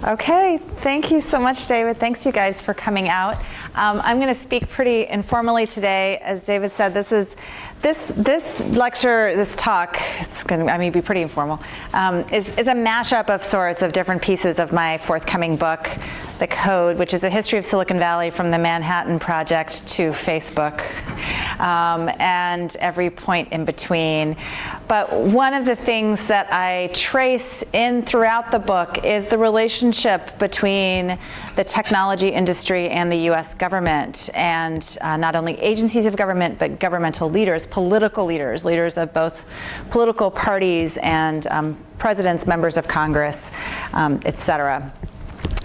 Okay, thank you so much, David. Thanks, you guys, for coming out. I'm going to speak pretty informally today. As David said, this lecture, this talk, it's going to be pretty informal, is a mashup of sorts of different pieces of my forthcoming book, The Code, which is a history of Silicon Valley from the Manhattan Project to Facebook, and every point in between. But one of the things that I trace in throughout the book is the relationship between the technology industry and the US government, and not only agencies of government, but governmental leaders, political leaders, leaders of both political parties and presidents, members of Congress, et cetera.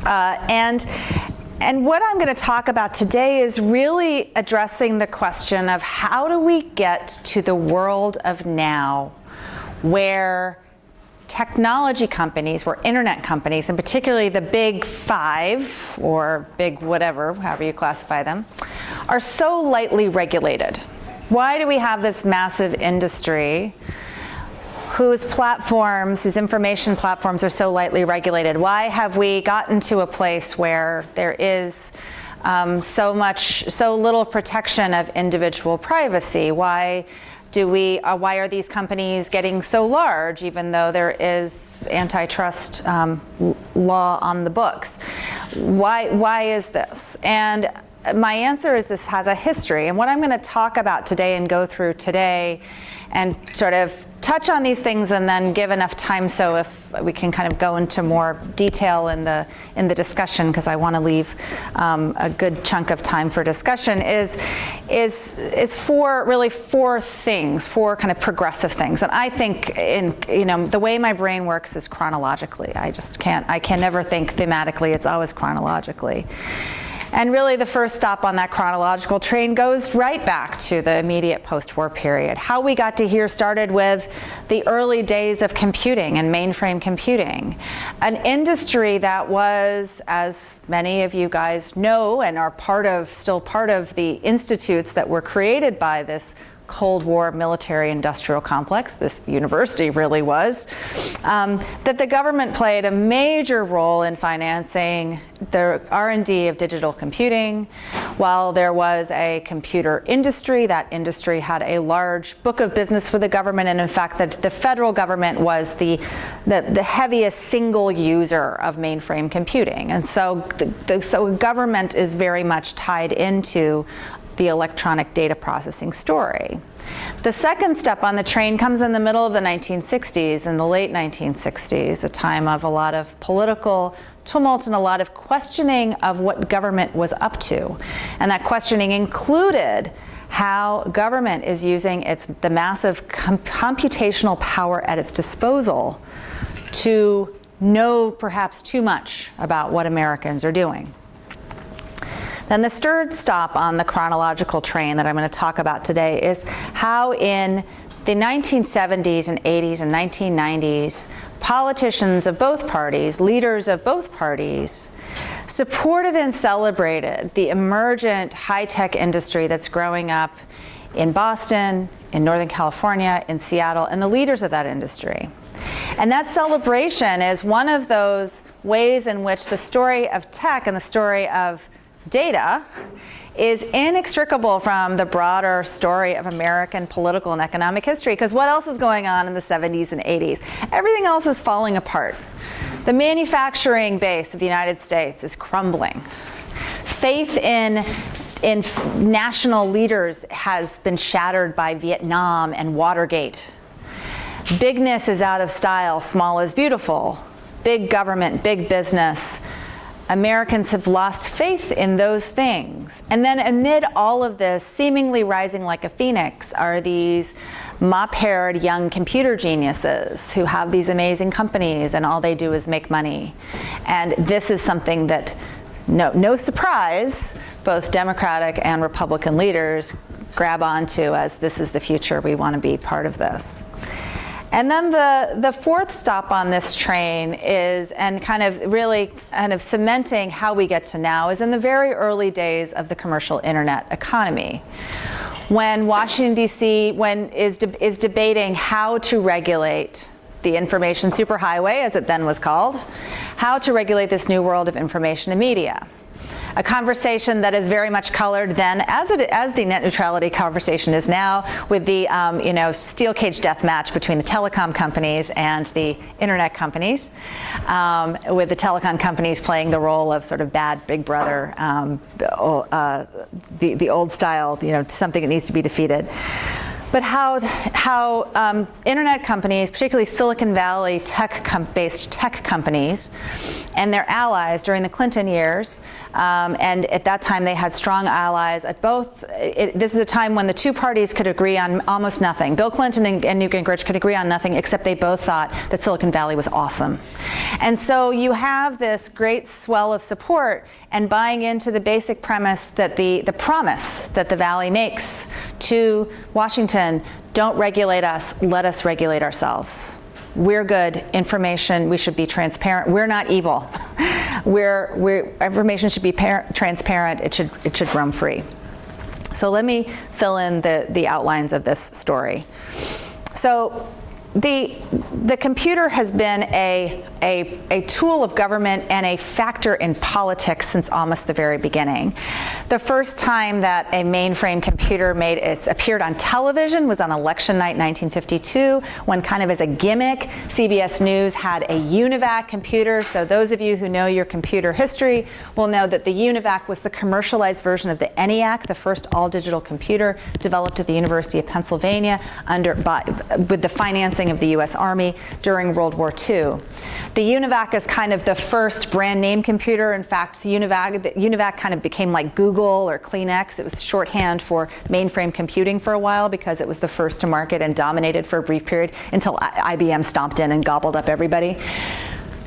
And what I'm going to talk about today is really addressing the question of how do we get to the world of now where technology companies, where internet companies, and particularly the big five, or big whatever, however you classify them, are so lightly regulated. Why do we have this massive industry whose platforms, whose information platforms are so lightly regulated? Why have we gotten to a place where there is so little protection of individual privacy? Why are these companies getting so large, even though there is antitrust law on the books? Why is this? And my answer is this has a history. And what I'm going to talk about today and go through today and sort of touch on these things and then give enough time so if we can kind of go into more detail in the discussion, because I want to leave a good chunk of time for discussion, is four things, four kind of progressive things. And I think the way my brain works is chronologically. I can never think thematically, it's always chronologically. And really the first stop on that chronological train goes right back to the immediate post-war period. How we got to here started with the early days of computing and mainframe computing, an industry that was, as many of you guys know and are still part of the institutes that were created by this Cold War military-industrial complex, this university really was, that the government played a major role in financing the R&D of digital computing. While there was a computer industry, that industry had a large book of business with the government, and in fact the federal government was the heaviest single user of mainframe computing. And so government is very much tied into the electronic data processing story. The second step on the train comes in the middle of the 1960s, in the late 1960s, a time of a lot of political tumult and a lot of questioning of what government was up to. And that questioning included how government is using the massive computational power at its disposal to know perhaps too much about what Americans are doing. Then the third stop on the chronological train that I'm going to talk about today is how in the 1970s and 80s and 1990s, politicians of both parties, leaders of both parties, supported and celebrated the emergent high-tech industry that's growing up in Boston, in Northern California, in Seattle, and the leaders of that industry. And that celebration is one of those ways in which the story of tech and the story of data is inextricable from the broader story of American political and economic history, because what else is going on in the 70s and 80s? Everything else is falling apart. The manufacturing base of the United States is crumbling. Faith in national leaders has been shattered by Vietnam and Watergate. Bigness is out of style, small is beautiful. Big government, big business. Americans have lost faith in those things. And then amid all of this, seemingly rising like a phoenix, are these mop-haired young computer geniuses who have these amazing companies and all they do is make money. And this is something that, no surprise, both Democratic and Republican leaders grab onto as this is the future, we want to be part of this. And then the fourth stop on this train is, and kind of cementing how we get to now, is in the very early days of the commercial internet economy, when Washington, D.C. is debating how to regulate the information superhighway, as it then was called, how to regulate this new world of information and media. A conversation that is very much colored then, as the net neutrality conversation is now, with the steel cage death match between the telecom companies and the internet companies, with the telecom companies playing the role of sort of bad big brother, the old style, something that needs to be defeated. But how internet companies, particularly Silicon Valley based tech companies, and their allies during the Clinton years, and at that time they had strong allies at both. This is a time when the two parties could agree on almost nothing. Bill Clinton and Newt Gingrich could agree on nothing, except they both thought that Silicon Valley was awesome. And so you have this great swell of support and buying into the basic premise that the promise that the Valley makes to Washington: don't regulate us, let us regulate ourselves. We're good. Information, we should be transparent. We're not evil. Information should be transparent. It should roam free. So let me fill in the outlines of this story. So the computer has been a tool of government and a factor in politics since almost the very beginning. The first time that a mainframe computer appeared on television was on election night 1952, when, kind of as a gimmick, CBS News had a Univac computer. So those of you who know your computer history will know that the Univac was the commercialized version of the ENIAC, the first all-digital computer developed at the University of Pennsylvania with the financing of the U.S. Army during World War II. The Univac is kind of the first brand name computer. In fact, the Univac kind of became like Google or Kleenex. It was shorthand for mainframe computing for a while because it was the first to market and dominated for a brief period until IBM stomped in and gobbled up everybody.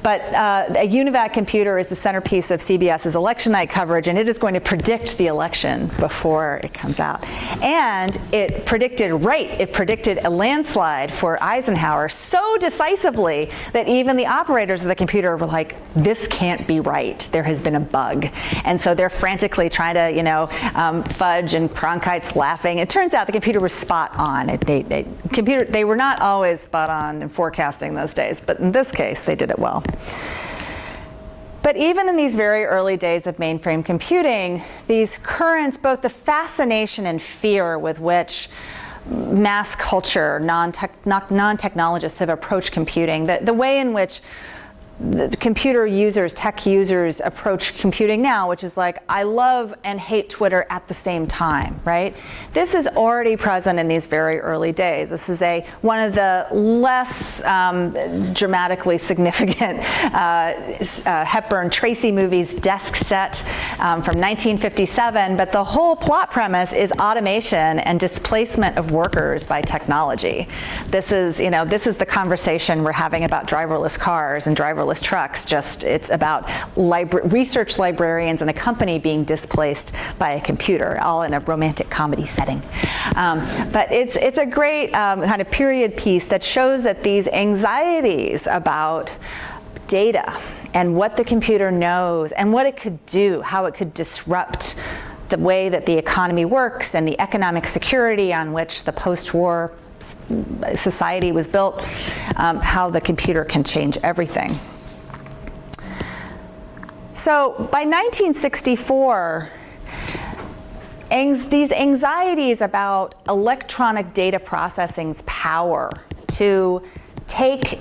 But a Univac computer is the centerpiece of CBS's election night coverage, and it is going to predict the election before it comes out. And it predicted a landslide for Eisenhower so decisively that even the operators of the computer were like, this can't be right. There has been a bug. And so they're frantically trying to, fudge, and Cronkite's laughing. It turns out the computer was spot on. They were not always spot on in forecasting those days, but in this case, they did it well. But even in these very early days of mainframe computing, these currents, both the fascination and fear with which mass culture, non-technologists have approached computing, the way in which the computer users, tech users approach computing now, which is like, I love and hate Twitter at the same time, right? This is already present in these very early days. This is one of the less dramatically significant Hepburn Tracy movies, Desk Set from 1957, but the whole plot premise is automation and displacement of workers by technology. This is the conversation we're having about driverless cars and driverless trucks. It's about research librarians and a company being displaced by a computer, all in a romantic comedy setting. But it's a great kind of period piece that shows that these anxieties about data and what the computer knows and what it could do, how it could disrupt the way that the economy works and the economic security on which the post-war society was built, how the computer can change everything. So by 1964, these anxieties about electronic data processing's power to take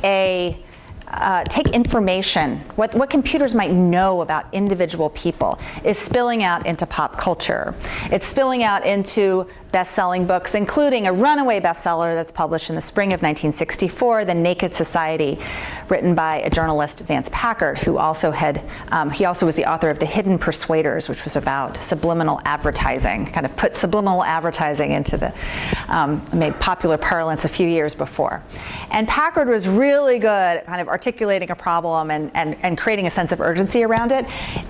information, what computers might know about individual people, is spilling out into pop culture. It's spilling out into best-selling books, including a runaway bestseller that's published in the spring of 1964, The Naked Society, written by a journalist, Vance Packard, who also he also was the author of The Hidden Persuaders, which was about subliminal advertising, kind of put subliminal advertising into the made popular parlance a few years before. And Packard was really good at kind of articulating a problem and creating a sense of urgency around it.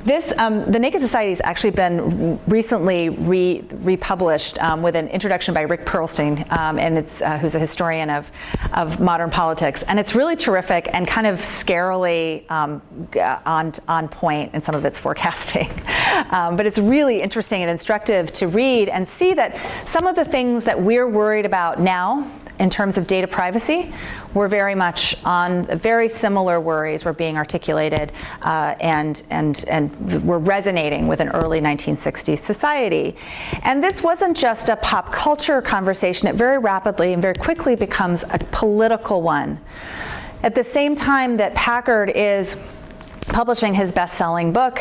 The Naked Society has actually been recently republished with an introduction by Rick Perlstein, and who's a historian of modern politics, and it's really terrific and kind of scarily on point in some of its forecasting. But it's really interesting and instructive to read and see that some of the things that we're worried about now in terms of data privacy, we're very much on very similar worries were being articulated and were resonating with an early 1960s society. And this wasn't just a pop culture conversation. It very rapidly and very quickly becomes a political one. At the same time that Packard is publishing his best-selling book,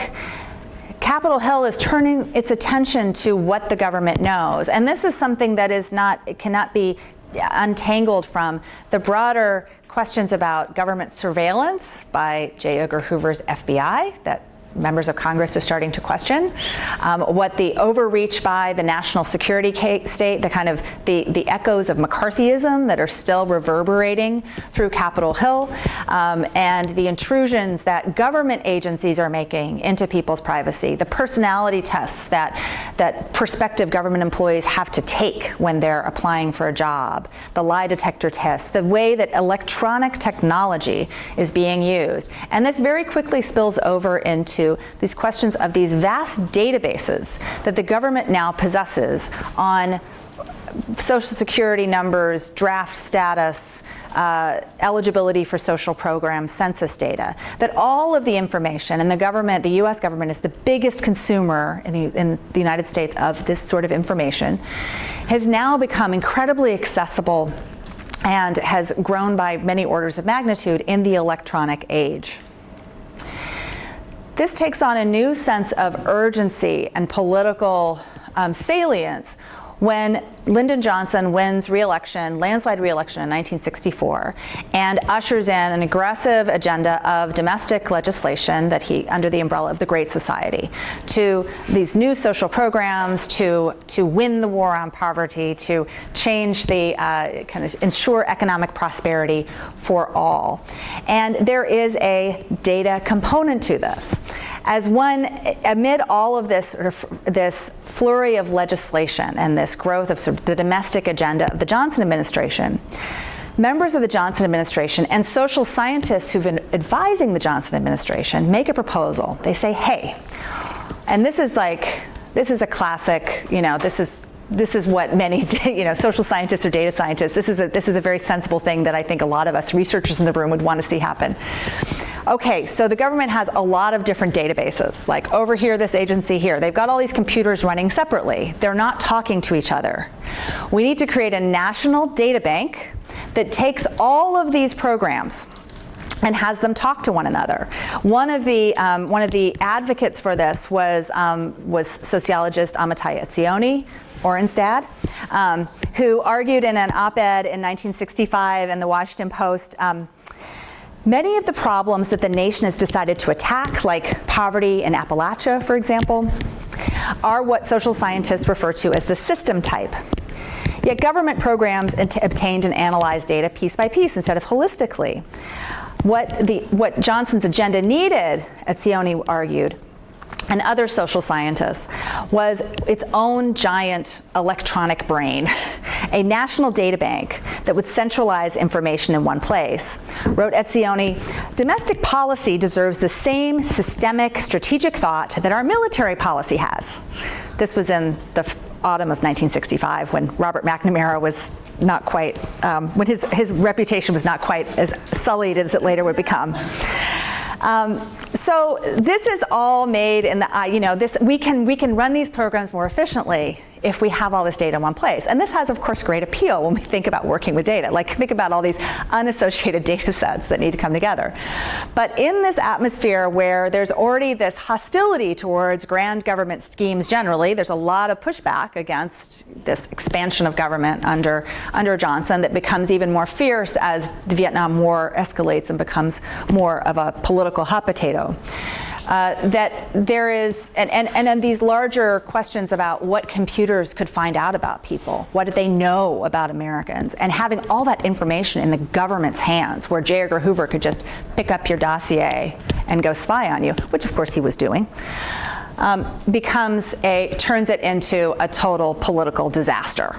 Capitol Hill is turning its attention to what the government knows. And this is something that is not, it cannot be untangled from the broader questions about government surveillance by J. Edgar Hoover's FBI that members of Congress are starting to question, what the overreach by the national security state, the kind of the echoes of McCarthyism that are still reverberating through Capitol Hill, and the intrusions that government agencies are making into people's privacy, the personality tests that prospective government employees have to take when they're applying for a job, the lie detector tests, the way that electronic technology is being used. And this very quickly spills over into these questions of these vast databases that the government now possesses on Social Security numbers, draft status, eligibility for social programs, census data, that all of the information, and the government, the US government is the biggest consumer in the United States of this sort of information, has now become incredibly accessible and has grown by many orders of magnitude in the electronic age. This takes on a new sense of urgency and political salience when Lyndon Johnson wins re-election, landslide re-election in 1964, and ushers in an aggressive agenda of domestic legislation that under the umbrella of the Great Society, to these new social programs, to win the war on poverty, to change the kind of ensure economic prosperity for all. And there is a data component to this. As one, amid all of this this flurry of legislation and this growth of sort of the domestic agenda of the Johnson administration, members of the Johnson administration and social scientists who've been advising the Johnson administration make a proposal. They say, hey, and this is a classic, this is what many, social scientists or data scientists, this is a very sensible thing that I think a lot of us researchers in the room would want to see happen. Okay, so the government has a lot of different databases, like over here, this agency here. They've got all these computers running separately. They're not talking to each other. We need to create a national data bank that takes all of these programs and has them talk to one another. One of the advocates for this was sociologist Amitai Etzioni, Oren's dad, who argued in an op-ed in 1965 in the Washington Post, many of the problems that the nation has decided to attack, like poverty in Appalachia, for example, are what social scientists refer to as the system type. Yet government programs obtained and analyzed data piece by piece instead of holistically. What Johnson's agenda needed, Etzioni argued, and other social scientists, was its own giant electronic brain, a national data bank that would centralize information in one place. Wrote Etzioni, domestic policy deserves the same systemic strategic thought that our military policy has. This was in the autumn of 1965 when Robert McNamara was not quite, when his reputation was not quite as sullied as it later would become. So this is all made in the, we can run these programs more efficiently if we have all this data in one place. And this has, of course, great appeal when we think about working with data. Like, think about all these unassociated data sets that need to come together. But in this atmosphere where there's already this hostility towards grand government schemes generally, there's a lot of pushback against this expansion of government under Johnson that becomes even more fierce as the Vietnam War escalates and becomes more of a political hot potato. That there is, and then these larger questions about what computers could find out about people, what did they know about Americans, and having all that information in the government's hands, where J. Edgar Hoover could just pick up your dossier and go spy on you, which of course he was doing. turns it into a total political disaster.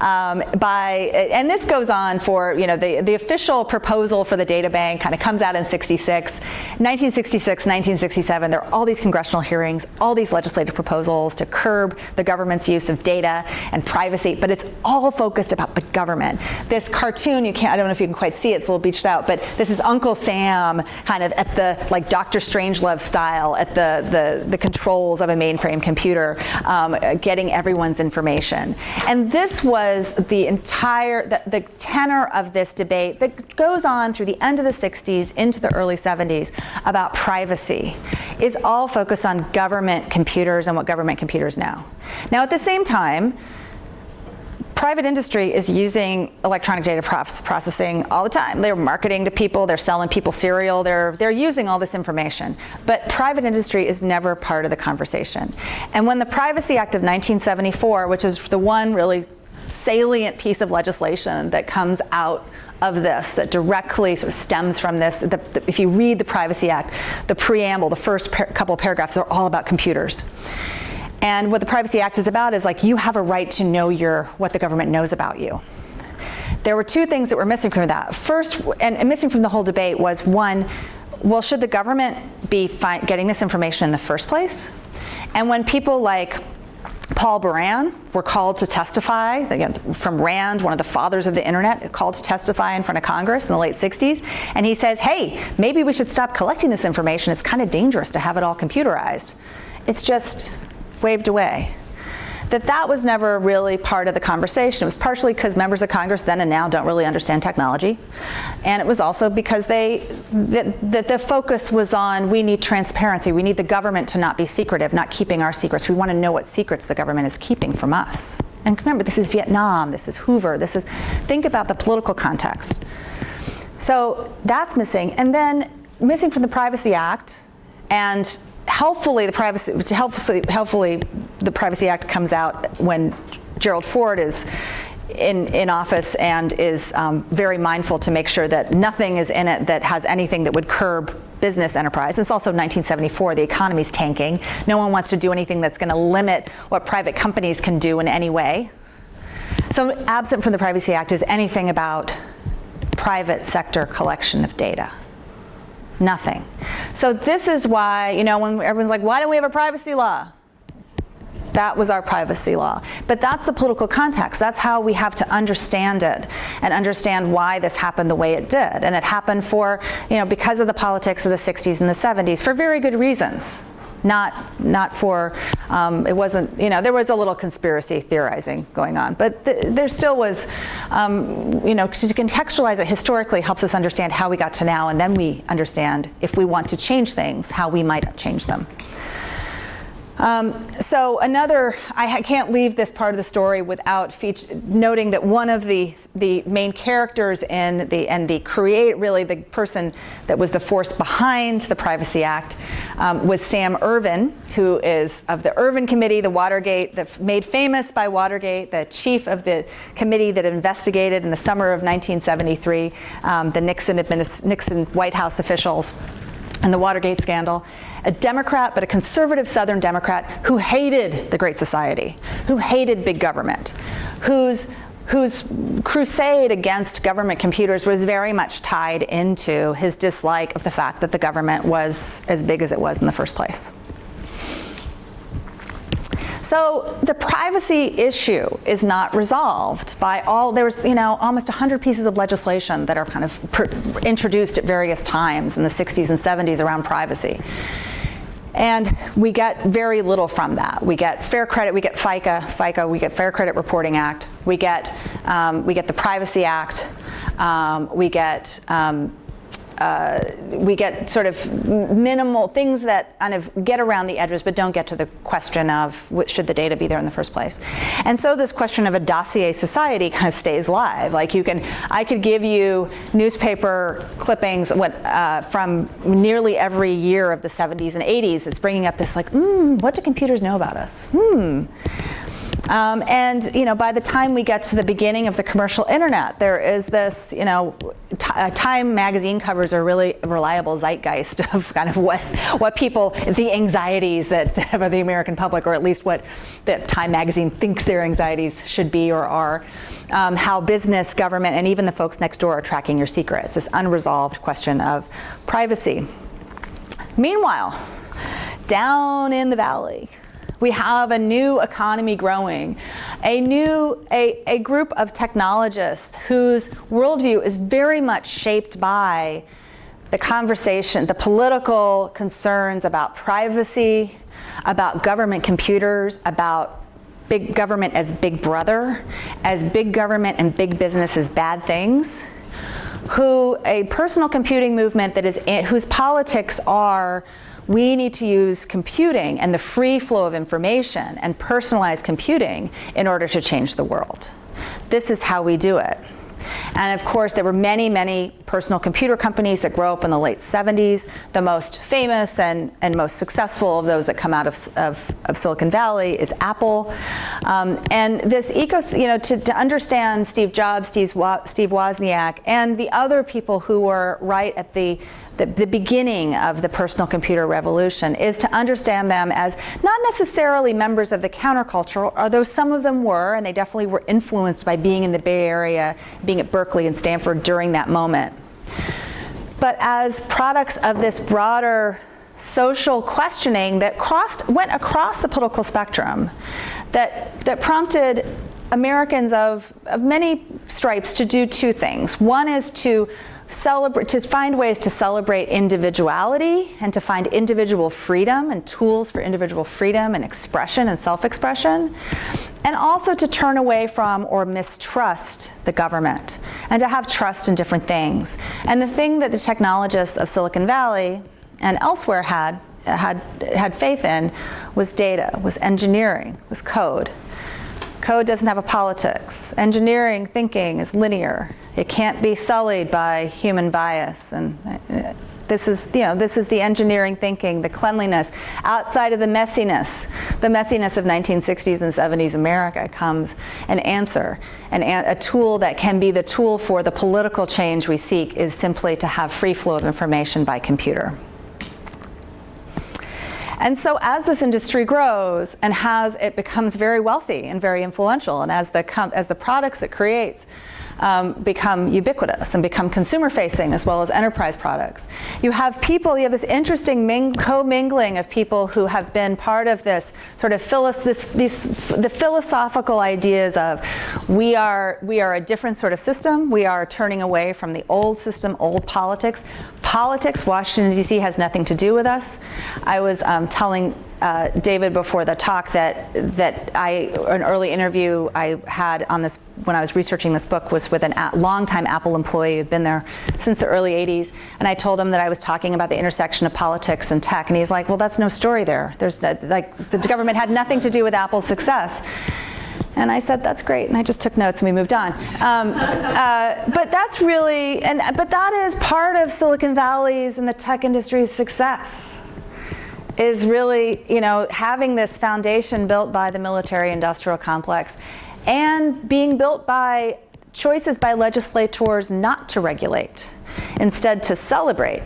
And this goes on for, the official proposal for the data bank kind of comes out in 1966, 1967, there are all these congressional hearings, all these legislative proposals to curb the government's use of data and privacy, but it's all focused about the government. This cartoon, I don't know if you can quite see it, it's a little beached out, but this is Uncle Sam kind of at the, like Dr. Strangelove style, at the controls of a mainframe computer, getting everyone's information. And this was the tenor of this debate that goes on through the end of the 60s into the early 70s about privacy, is all focused on government computers and what government computers know. Now, at the same time, private industry is using electronic data processing all the time. They're marketing to people, they're selling people cereal, they're using all this information. But private industry is never part of the conversation. And when the Privacy Act of 1974, which is the one really salient piece of legislation that comes out of this, that directly sort of stems from this, if you read the Privacy Act, the preamble, the first couple of paragraphs are all about computers. And what the Privacy Act is about is like, you have a right to know what the government knows about you. There were two things that were missing from that. First, and missing from the whole debate, was one, well, should the government be getting this information in the first place? And when people like Paul Baran were called to testify, again, from Rand, one of the fathers of the internet, called to testify in front of Congress in the late 60s, and he says, hey, maybe we should stop collecting this information. It's kind of dangerous to have it all computerized. It's just waved away. That was never really part of the conversation. It was partially because members of Congress then and now don't really understand technology. And it was also because the focus was on, we need transparency. We need the government to not be secretive, not keeping our secrets. We want to know what secrets the government is keeping from us. And remember, this is Vietnam, this is Hoover, think about the political context. So that's missing. And then missing from the Privacy Act, and helpfully the Privacy Act comes out when Gerald Ford is in office and is very mindful to make sure that nothing is in it that has anything that would curb business enterprise. It's also 1974, the economy's tanking. No one wants to do anything that's going to limit what private companies can do in any way. So absent from the Privacy Act is anything about private sector collection of data. Nothing. So this is why, when everyone's like, why don't we have a privacy law? That was our privacy law. But that's the political context. That's how we have to understand it and understand why this happened the way it did. And it happened because of the politics of the 60s and the 70s for very good reasons. Not for, it wasn't, there was a little conspiracy theorizing going on, but there still was, to contextualize it historically helps us understand how we got to now, and then we understand if we want to change things, how we might change them. So I can't leave this part of the story without noting that one of the main characters the person that was the force behind the Privacy Act was Sam Ervin, who is of the Ervin Committee, made famous by Watergate, the chief of the committee that investigated in the summer of 1973 the Nixon White House officials and the Watergate scandal. A Democrat, but a conservative Southern Democrat who hated the Great Society, who hated big government, whose crusade against government computers was very much tied into his dislike of the fact that the government was as big as it was in the first place. So the privacy issue is not resolved by there's almost 100 pieces of legislation that are kind of introduced at various times in the 60s and 70s around privacy. And we get very little from that. We get fair credit, we get FICA, we get Fair Credit Reporting Act, we get the Privacy Act, we get sort of minimal things that kind of get around the edges but don't get to the question of should the data be there in the first place. And so this question of a dossier society kind of stays live. Like I could give you newspaper clippings from nearly every year of the 70s and 80s. It's bringing up this like, what do computers know about us? And by the time we get to the beginning of the commercial internet, there is this, Time magazine covers are really reliable zeitgeist of kind of what people, the anxieties that of the American public, or at least what the Time magazine thinks their anxieties should be or are, how business, government, and even the folks next door are tracking your secrets, this unresolved question of privacy. Meanwhile, down in the valley, we have a new economy growing, a group of technologists whose worldview is very much shaped by the conversation, the political concerns about privacy, about government computers, about big government as big brother, as big government and big business as bad things, a personal computing movement that is whose politics are, we need to use computing and the free flow of information and personalized computing in order to change the world. This is how we do it. And of course, there were many, many personal computer companies that grow up in the late 70s. The most famous and most successful of those that come out of Silicon Valley is Apple. And this to understand Steve Jobs, Steve Wozniak, and the other people who were right at the beginning of the personal computer revolution is to understand them as not necessarily members of the counterculture, although some of them were, and they definitely were influenced by being in the Bay Area, being at Berkeley and Stanford during that moment, but as products of this broader social questioning that went across the political spectrum, that prompted Americans of many stripes to do two things. One is to find ways to celebrate individuality and to find individual freedom and tools for individual freedom and expression and self-expression, and also to turn away from or mistrust the government and to have trust in different things. And the thing that the technologists of Silicon Valley and elsewhere had faith in was data, was engineering, was code. Code doesn't have a politics. Engineering thinking is linear. It can't be sullied by human bias. And this is the engineering thinking, the cleanliness. Outside of the messiness of 1960s and 70s America comes an answer. A tool that can be the tool for the political change we seek is simply to have free flow of information by computer. And so as this industry grows and it becomes very wealthy and very influential, and as the products it creates become ubiquitous and become consumer-facing as well as enterprise products, you have this interesting co-mingling of people who have been part of this sort of the philosophical ideas of we are a different sort of system. We are turning away from the old system, old politics. Washington, D.C. has nothing to do with us. I was telling David before the talk that an early interview I had on this when I was researching this book was with a longtime Apple employee who'd been there since the early 80s, and I told him that I was talking about the intersection of politics and tech, and he's like, well, that's no story there. The government had nothing to do with Apple's success. And I said, that's great, and I just took notes and we moved on. But that's really, but that is part of Silicon Valley's and the tech industry's success, is really, having this foundation built by the military-industrial complex and being built by choices by legislators not to regulate, instead to celebrate,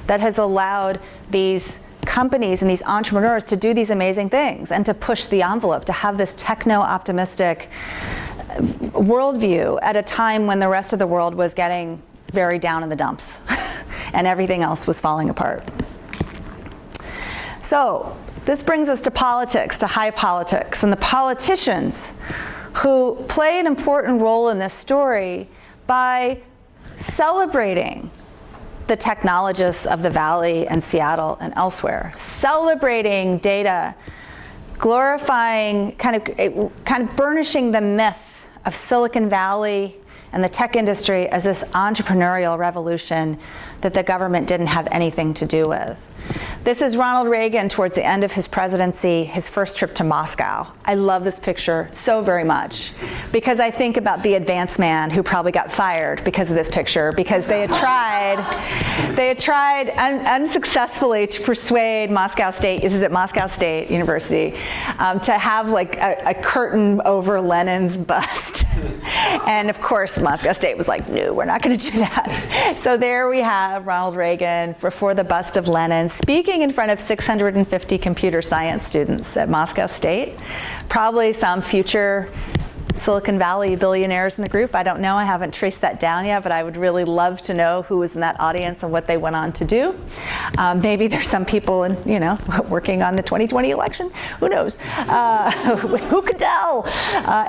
that has allowed these companies and these entrepreneurs to do these amazing things and to push the envelope, to have this techno-optimistic worldview at a time when the rest of the world was getting very down in the dumps and everything else was falling apart. So this brings us to politics, to high politics, and the politicians who play an important role in this story by celebrating the technologists of the Valley and Seattle and elsewhere, celebrating data, glorifying, kind of burnishing the myth of Silicon Valley and the tech industry as this entrepreneurial revolution that the government didn't have anything to do with. This is Ronald Reagan towards the end of his presidency, his first trip to Moscow. I love this picture so very much because I think about the advance man who probably got fired because of this picture, because they had tried unsuccessfully to persuade Moscow State, this is at Moscow State University, to have like a curtain over Lenin's bust. And of course, Moscow State was like, no, we're not going to do that. So there we have Ronald Reagan before the bust of Lenin, speaking in front of 650 computer science students at Moscow State. Probably some future Silicon Valley billionaires in the group. I don't know. I haven't traced that down yet, but I would really love to know who was in that audience and what they went on to do. Maybe there's some people working on the 2020 election. Who knows? Who could tell?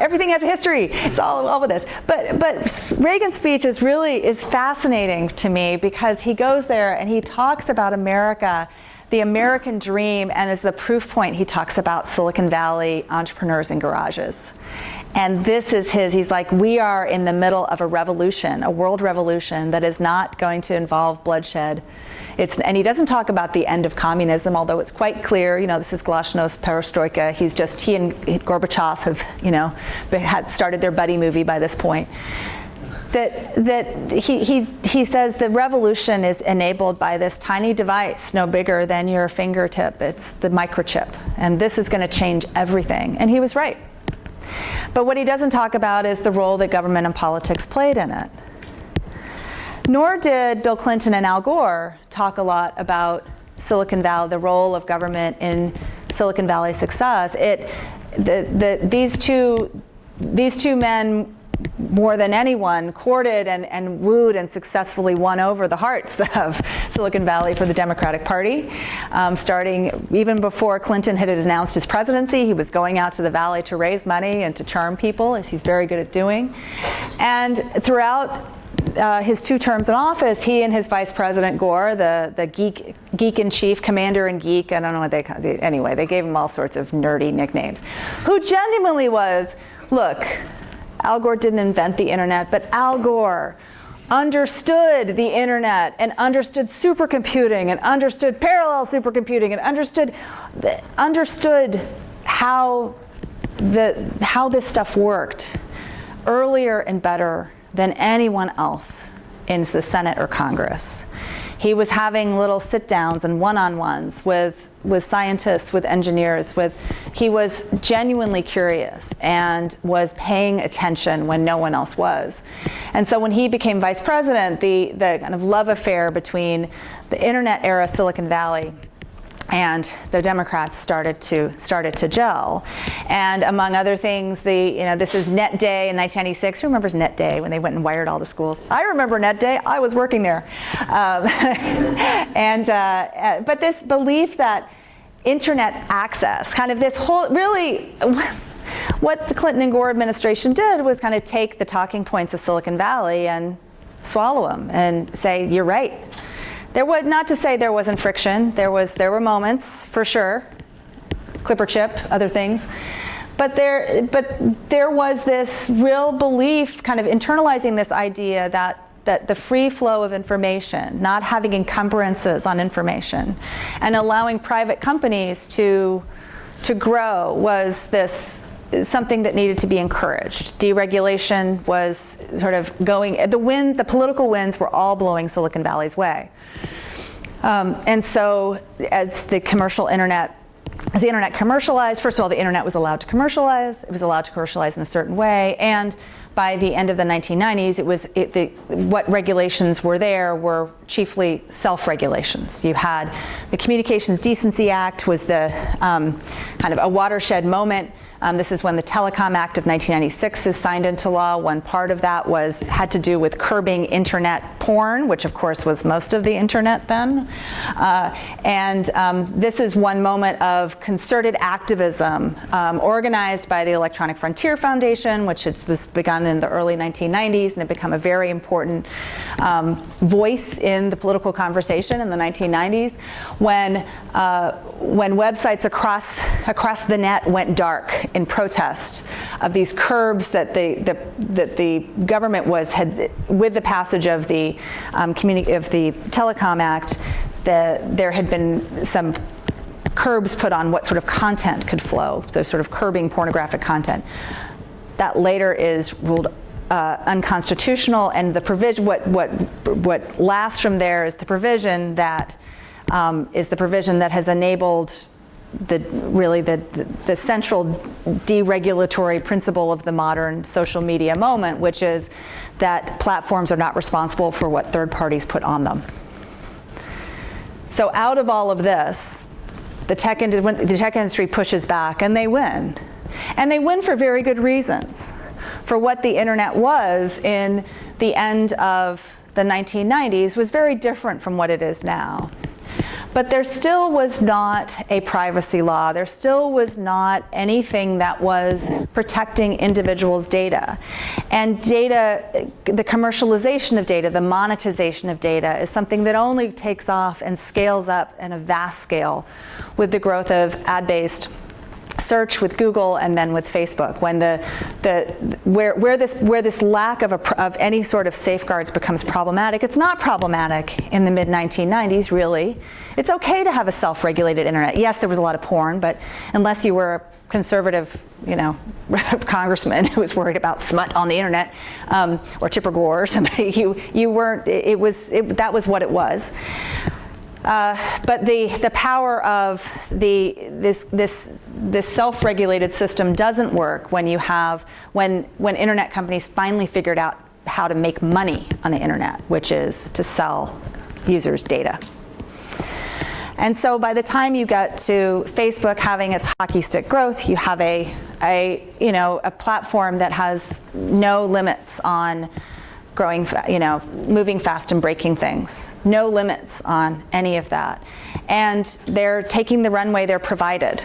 Everything has a history. It's all with this. But Reagan's speech is fascinating to me because he goes there and he talks about America, the American dream, and as the proof point, he talks about Silicon Valley entrepreneurs and garages. And this is he's like, we are in the middle of a revolution, a world revolution that is not going to involve bloodshed. And he doesn't talk about the end of communism, although it's quite clear, this is Glasnost, Perestroika. He and Gorbachev have, had started their buddy movie by this point. That he says the revolution is enabled by this tiny device, no bigger than your fingertip. It's the microchip. And this is going to change everything. And he was right. But what he doesn't talk about is the role that government and politics played in it. Nor did Bill Clinton and Al Gore talk a lot about Silicon Valley, the role of government in Silicon Valley success. These two men, more than anyone, courted and wooed and successfully won over the hearts of Silicon Valley for the Democratic Party. Starting even before Clinton had announced his presidency, he was going out to the Valley to raise money and to charm people, as he's very good at doing. And throughout his 2 terms in office, he and his vice president Gore, the geek in chief, commander in geek, I don't know what they call it. Anyway, they gave him all sorts of nerdy nicknames, who genuinely was, look, Al Gore didn't invent the internet, but Al Gore understood the internet and understood supercomputing and understood parallel supercomputing and understood how this stuff worked earlier and better than anyone else in the Senate or Congress. He was having little sit-downs and one-on-ones with scientists, with engineers, he was genuinely curious and was paying attention when no one else was. And so when he became vice president, the kind of love affair between the internet era Silicon Valley and the Democrats started to gel. And among other things, this is Net Day in 1996. Who remembers Net Day when they went and wired all the schools? I remember Net Day. I was working there. But this belief that internet access, kind of this whole, really, what the Clinton and Gore administration did was kind of take the talking points of Silicon Valley and swallow them and say, you're right. There was, not to say there wasn't friction. There were moments, for sure. Clipper chip, other things. But there was this real belief, kind of internalizing this idea that the free flow of information, not having encumbrances on information, and allowing private companies to grow was something that needed to be encouraged. Deregulation was sort of going, the political winds were all blowing Silicon Valley's way. And so as the internet commercialized, first of all, the internet was allowed to commercialize. It was allowed to commercialize in a certain way. And by the end of the 1990s, what regulations were there were chiefly self-regulations. You had the Communications Decency Act was the kind of a watershed moment. This is when the Telecom Act of 1996 is signed into law. One part of that had to do with curbing internet porn, which of course was most of the internet then. This is one moment of concerted activism organized by the Electronic Frontier Foundation, which was begun in the early 1990s and had become a very important voice in the political conversation in the 1990s when websites across the net went dark in protest of these curbs that the government had with the passage of the Telecom Act. there had been some curbs put on what sort of content could flow, the sort of curbing pornographic content. That later is ruled unconstitutional, and the provision, what lasts from there is the provision that has enabled the central deregulatory principle of the modern social media moment, which is that platforms are not responsible for what third parties put on them. So out of all of this, the tech industry pushes back, and they win. And they win for very good reasons. For what the internet was in the end of the 1990s was very different from what it is now. But there still was not a privacy law. There still was not anything that was protecting individuals' data. And data, the commercialization of data, the monetization of data is something that only takes off and scales up in a vast scale with the growth of ad-based search with Google and then with Facebook, when where this lack of any sort of safeguards becomes problematic. It's not problematic in the mid-1990s, really. It's okay to have a self-regulated internet. Yes, there was a lot of porn, but unless you were a conservative, congressman who was worried about smut on the internet, or Tipper Gore or somebody, you weren't. That was what it was. But the power of this self-regulated system doesn't work when internet companies finally figured out how to make money on the internet, which is to sell users' data. And so by the time you get to Facebook having its hockey stick growth, you have a platform that has no limits on growing, moving fast and breaking things. No limits on any of that. And they're taking the runway they're provided.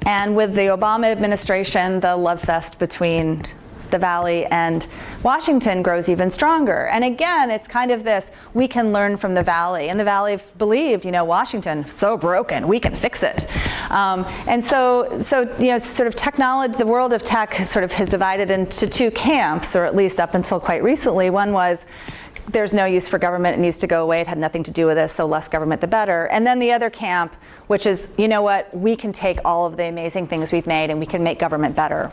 And with the Obama administration, the Lovefest between the Valley and Washington grows even stronger. And again, it's kind of this, we can learn from the Valley. And the Valley believed, Washington, so broken, we can fix it. And so sort of technology, the world of tech sort of has divided into two camps, or at least up until quite recently. One was, there's no use for government, it needs to go away, it had nothing to do with this, so less government the better. And then the other camp, which is, we can take all of the amazing things we've made and we can make government better.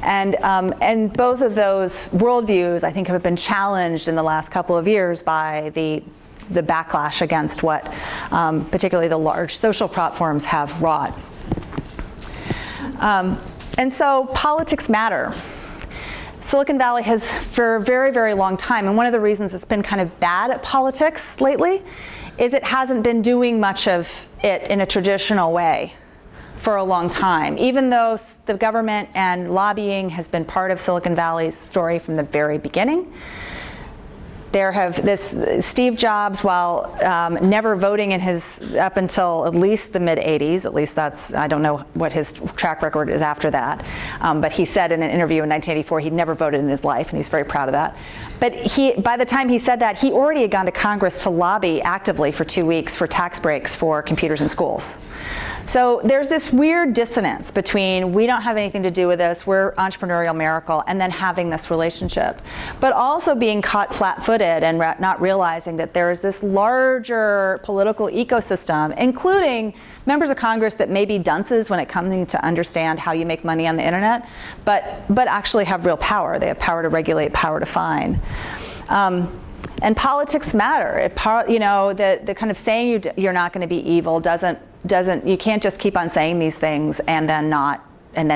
And both of those worldviews, I think, have been challenged in the last couple of years by the backlash against what particularly the large social platforms have wrought. And so politics matter. Silicon Valley has, for a very, very long time, and one of the reasons it's been kind of bad at politics lately is it hasn't been doing much of it in a traditional way for a long time. Even though the government and lobbying has been part of Silicon Valley's story from the very beginning, Steve Jobs, while never voting up until at least the mid-'80s, at least I don't know what his track record is after that, but he said in an interview in 1984 he'd never voted in his life, and he's very proud of that. But by the time he said that, he already had gone to Congress to lobby actively for 2 weeks for tax breaks for computers in schools. So there's this weird dissonance between we don't have anything to do with this, we're entrepreneurial miracle, and then having this relationship. But also being caught flat-footed and not realizing that there is this larger political ecosystem, including members of Congress that may be dunces when it comes to understand how you make money on the internet, but actually have real power. They have power to regulate, power to fine. And politics matter. The kind of saying you're not going to be evil doesn't, you can't just keep on saying these things and then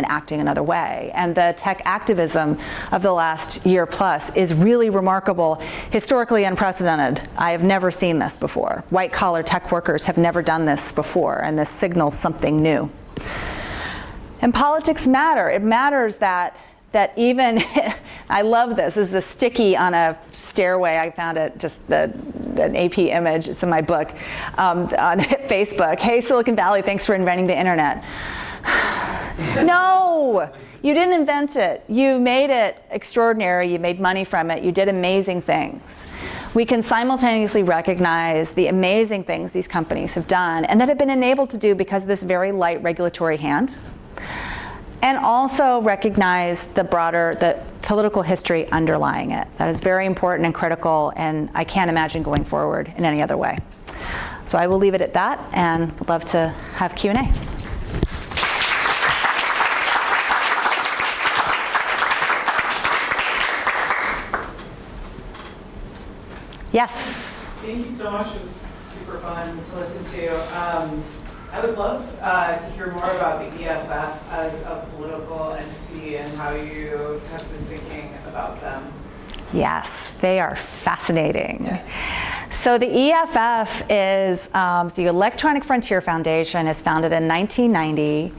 acting another way. And the tech activism of the last year plus is really remarkable, historically unprecedented. I have never seen this before. White collar tech workers have never done this before, and this signals something new. And politics matter. It matters that even, I love this is a sticky on a stairway. I found it just an AP image. It's in my book on Facebook. Hey, Silicon Valley, thanks for inventing the internet. No, you didn't invent it. You made it extraordinary. You made money from it. You did amazing things. We can simultaneously recognize the amazing things these companies have done and that have been enabled to do because of this very light regulatory hand. and also recognize the political history underlying it. That is very important and critical, and I can't imagine going forward in any other way. So I will leave it at that, and would love to have Q&A. Yes. Thank you so much. It was super fun to listen to. I would love to hear more about the EFF as a political entity and how you have been thinking about them. Yes, they are fascinating. Yes. So the EFF is the Electronic Frontier Foundation is founded in 1990,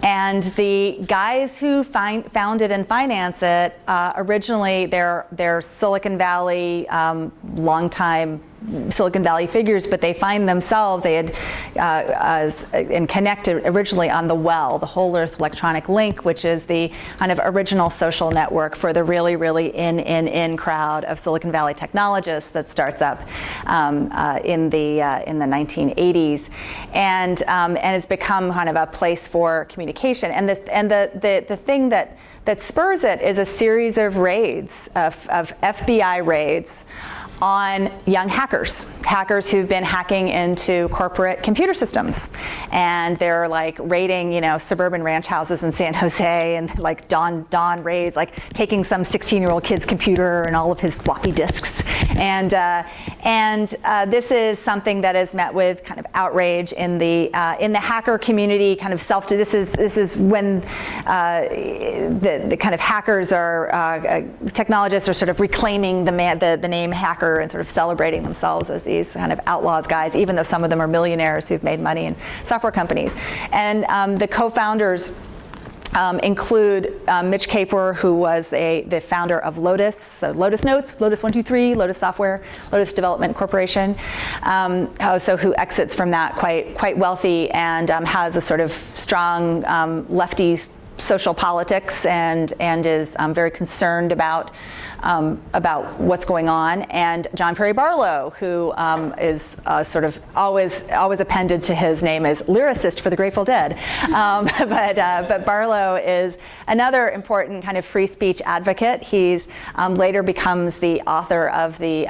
and the guys who founded and finance it originally they're Silicon Valley longtime Silicon Valley figures, but they find themselves, they had connected originally on the WELL, the Whole Earth Electronic Link, which is the kind of original social network for the really, really in crowd of Silicon Valley technologists that starts up in the 1980s, and has become kind of a place for communication. And the thing that spurs it is a series of raids, of FBI raids on young hackers who've been hacking into corporate computer systems. And they're like raiding, suburban ranch houses in San Jose, and like dawn raids, like taking some 16-year-old kid's computer and all of his floppy disks. And this is something that is met with kind of outrage in the hacker community. Kind of this is when the kind of hackers are technologists are sort of reclaiming the name hacker and sort of celebrating themselves as these kind of outlaws guys, even though some of them are millionaires who've made money in software companies. And the co-founders include Mitch Kapor, who was the founder of Lotus, so Lotus Notes, Lotus 123, Lotus Software, Lotus Development Corporation, so who exits from that quite wealthy, and has a sort of strong lefty social politics, and is very concerned about what's going on. And John Perry Barlow, who is sort of always appended to his name as lyricist for the Grateful Dead. But Barlow is another important kind of free speech advocate. He's later becomes the author of the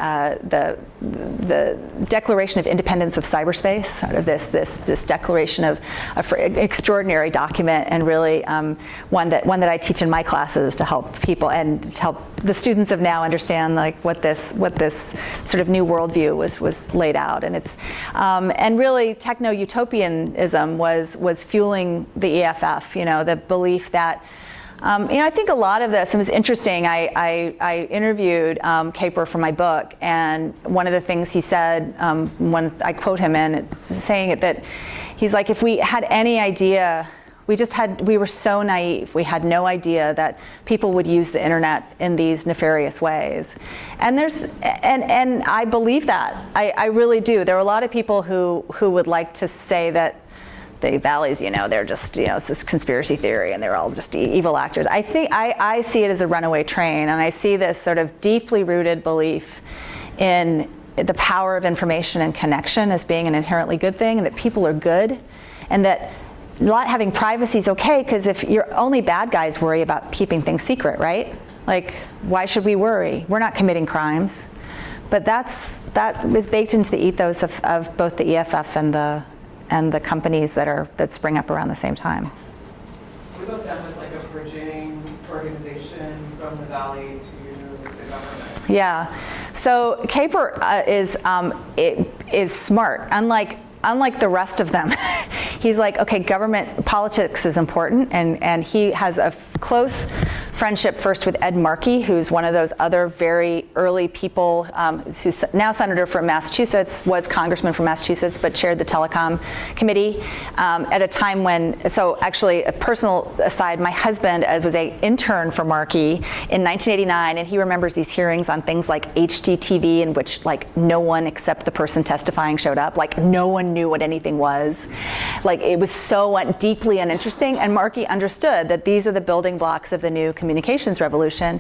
Declaration of Independence of Cyberspace, sort of this declaration of extraordinary document, and really one that I teach in my classes to help people and to help the students of now understand like what this sort of new worldview was laid out. And it's and really techno-utopianism was fueling the EFF, the belief that I think a lot of this, it was interesting, I interviewed Kapor for my book, and one of the things he said, when I quote him in saying it, that he's like, if we had any idea, we were so naive. We had no idea that people would use the internet in these nefarious ways. And and I believe that. I really do. There are a lot of people who would like to say that the Valleys, they're just, it's this conspiracy theory and they're all just evil actors. I think I see it as a runaway train, and I see this sort of deeply rooted belief in the power of information and connection as being an inherently good thing, and that people are good, and that not having privacy is okay, because if you're only bad guys worry about keeping things secret, right? Like, why should we worry? We're not committing crimes. But that is baked into the ethos of both the EFF and the companies that spring up around the same time. What about them as like a bridging organization from the Valley to the government? Yeah. So Kapor is smart. Unlike the rest of them, he's like, okay, government politics is important, and he has a close friendship first with Ed Markey, who's one of those other very early people who's now senator from Massachusetts, was congressman from Massachusetts, but chaired the telecom committee at a time when, so actually a personal aside, my husband was an intern for Markey in 1989, and he remembers these hearings on things like HDTV, in which like no one except the person testifying showed up, like no one knew what anything was. Like it was so deeply uninteresting, and Markey understood that these are the building blocks of the new communications revolution.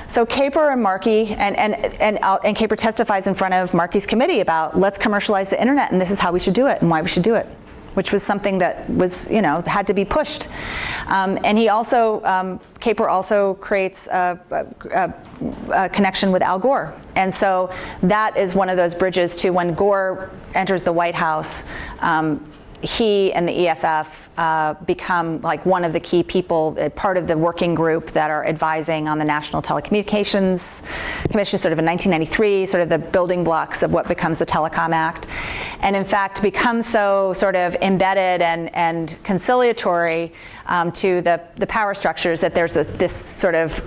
So Kapor and Markey, and Kapor testifies in front of Markey's committee about let's commercialize the internet, and this is how we should do it and why we should do it. which was something that was, had to be pushed. And he also, Caper also creates a connection with Al Gore. And so that is one of those bridges to when Gore enters the White House, he and the EFF become like one of the key people, part of the working group that are advising on the National Telecommunications Commission, sort of in 1993, sort of the building blocks of what becomes the Telecom Act. And in fact, becomes so sort of embedded and conciliatory to the power structures that there's this sort of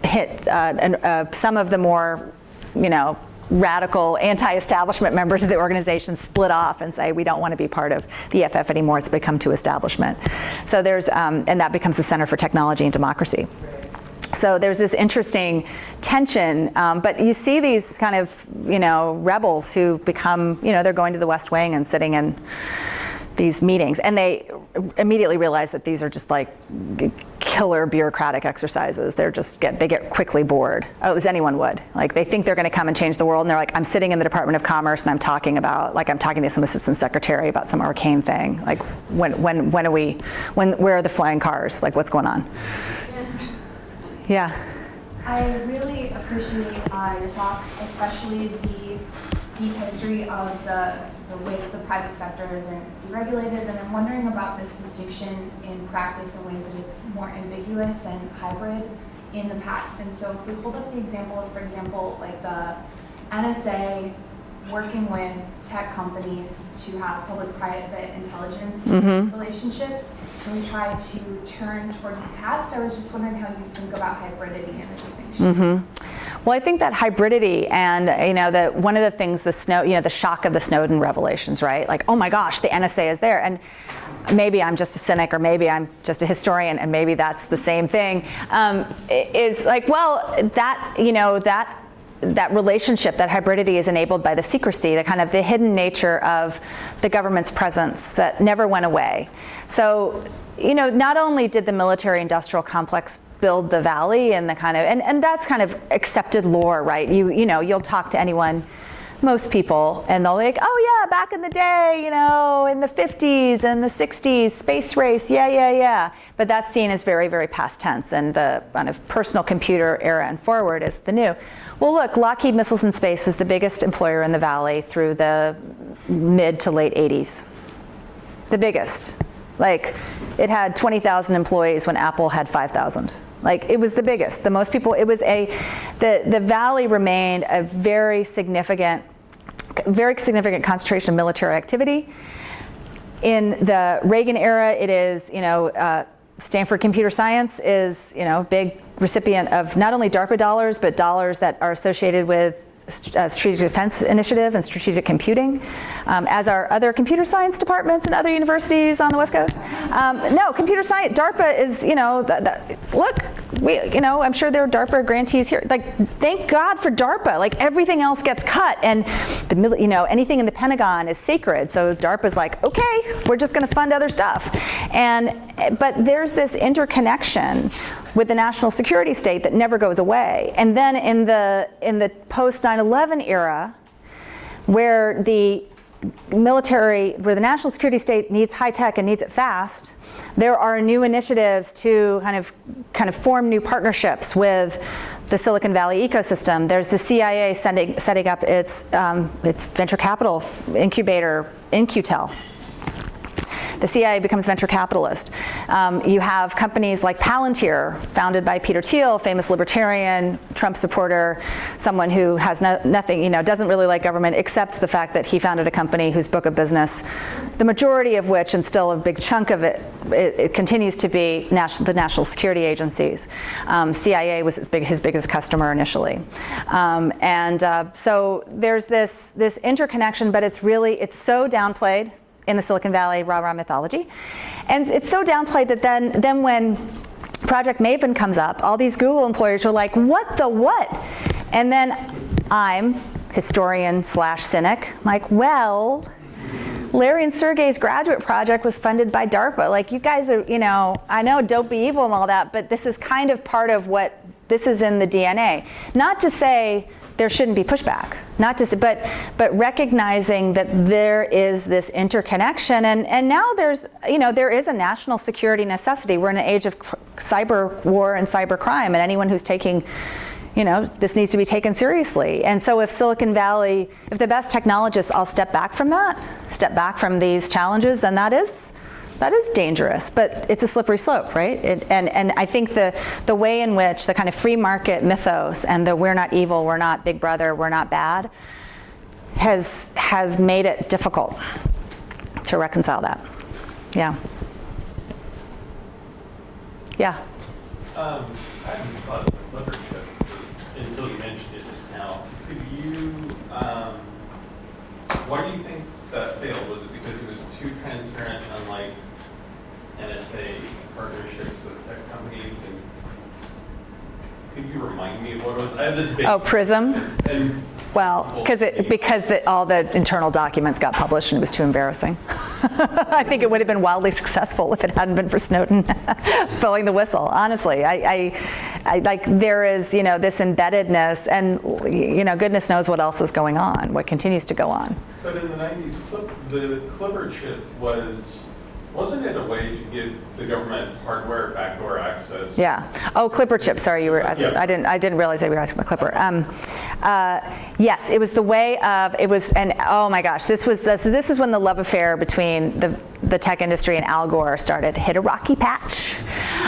hit, some of the more, radical anti-establishment members of the organization split off and say, we don't want to be part of the EFF anymore, it's become too establishment. So there's, and that becomes the Center for Technology and Democracy. So there's this interesting tension, but you see these kind of, rebels who become, they're going to the West Wing and sitting in these meetings, and they immediately realize that these are just like killer bureaucratic exercises. They get quickly bored, as anyone would. Like they think they're going to come and change the world, and they're like, I'm sitting in the Department of Commerce and I'm talking to some assistant secretary about some arcane thing. Like where are the flying cars? Like what's going on? Yeah. I really appreciate your talk, especially the deep history of the way that the private sector isn't deregulated, and I'm wondering about this distinction in practice in ways that it's more ambiguous and hybrid in the past. And so if we hold up the example of, for example, like the NSA working with tech companies to have public-private intelligence relationships, can we try to turn towards the past? I was just wondering how you think about hybridity and the distinction. Well, I think that hybridity and, one of the things, the shock of the Snowden revelations, right? Like, oh my gosh, the NSA is there. And maybe I'm just a cynic, or maybe I'm just a historian, and maybe that's the same thing, is like, well, that relationship, that hybridity is enabled by the secrecy, the kind of the hidden nature of the government's presence that never went away. So, not only did the military-industrial complex build the valley and the kind of, and that's kind of accepted lore, right? You'll talk to anyone, most people, and they'll be like, oh yeah, back in the day, in the 50s and the 60s, space race, yeah. But that's seen as very, very past tense, and the kind of personal computer era and forward is the new. Well, look, Lockheed Missiles and Space was the biggest employer in the valley through the mid to late 80s. The biggest. Like, it had 20,000 employees when Apple had 5,000. Like, it was the biggest, the most people. It was the valley remained a very significant concentration of military activity. In the Reagan era, it is, Stanford Computer Science is, big recipient of not only DARPA dollars, but dollars that are associated with Strategic Defense Initiative and strategic computing, as are other computer science departments and other universities on the West Coast. No, computer science, DARPA is, look, I'm sure there are DARPA grantees here. Like, thank God for DARPA. Like, everything else gets cut, and anything in the Pentagon is sacred. So DARPA's like, okay, we're just going to fund other stuff. But there's this interconnection with the national security state that never goes away. And then in the post 9/11 era, where the national security state needs high tech and needs it fast, there are new initiatives to kind of form new partnerships with the Silicon Valley ecosystem. There's the CIA setting up its venture capital incubator, InQtel. The CIA becomes venture capitalist. You have companies like Palantir, founded by Peter Thiel, famous libertarian, Trump supporter, someone who has nothing, doesn't really like government, except the fact that he founded a company whose book of business, the majority of which, and still a big chunk of it continues to be the national security agencies. CIA was his biggest customer initially. So there's this interconnection, but it's so downplayed in the Silicon Valley rah-rah mythology. And it's so downplayed that then when Project Maven comes up, all these Google employees are like, what the what? And then I'm, historian/cynic, like, well, Larry and Sergey's graduate project was funded by DARPA. Like, you guys are, I know don't be evil and all that, but this is kind of part of what, this is in the DNA. Not to say there shouldn't be pushback. Not to, but recognizing that there is this interconnection, and now there's, there is a national security necessity. We're in an age of cyber war and cyber crime, and anyone who's taking, this needs to be taken seriously. And so if Silicon Valley, if the best technologists all step back from that, step back from these challenges, then that is dangerous, but it's a slippery slope, right? And I think the way in which the kind of free market mythos and the we're not evil, we're not big brother, we're not bad, has made it difficult to reconcile that. Yeah. Yeah. I hadn't thought of leadership until you mentioned it just now. Could you, why do you think that failed? Was it because it was too transparent, unlike NSA partnerships with tech companies? And could you remind me of what it was? I have this big Prism. And well, because all the internal documents got published and it was too embarrassing. I think it would have been wildly successful if it hadn't been for Snowden blowing the whistle. Honestly, I like there is this embeddedness, and goodness knows what else is going on, what continues to go on. But in the 90s, the Clipper chip wasn't it a way to give the government hardware backdoor access? Yeah. Oh, Clipper chip. Sorry, you were. Yes. I didn't realize that you were asking about Clipper. Yes, it was the way of it was, and oh my gosh, this is when the love affair between the tech industry and Al Gore started hit a rocky patch,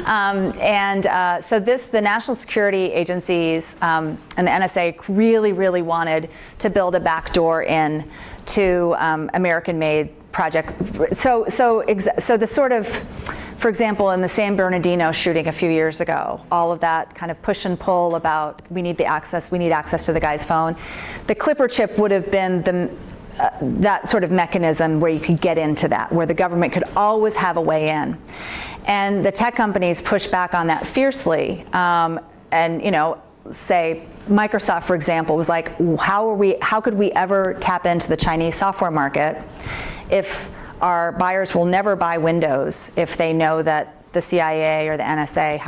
so the national security agencies and the NSA really wanted to build a backdoor in to American-made project. So the sort of, for example, in the San Bernardino shooting a few years ago, all of that kind of push and pull about we need access to the guy's phone. The Clipper chip would have been that sort of mechanism where you could get into that, where the government could always have a way in. And the tech companies pushed back on that fiercely, say Microsoft, for example, was like, how could we ever tap into the Chinese software market if our buyers will never buy Windows if they know that the CIA or the NSA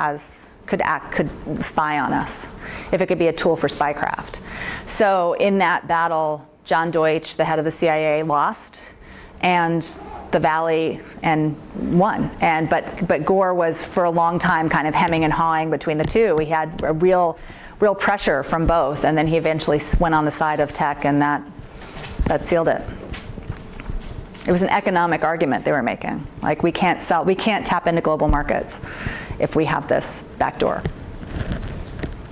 could spy on us, if it could be a tool for spycraft. So in that battle, John Deutsch, the head of the CIA, lost, and the Valley won. But Gore was for a long time kind of hemming and hawing between the two. He had a real pressure from both, and then he eventually went on the side of tech, and that sealed it. It was an economic argument they were making. Like, we can't tap into global markets if we have this backdoor.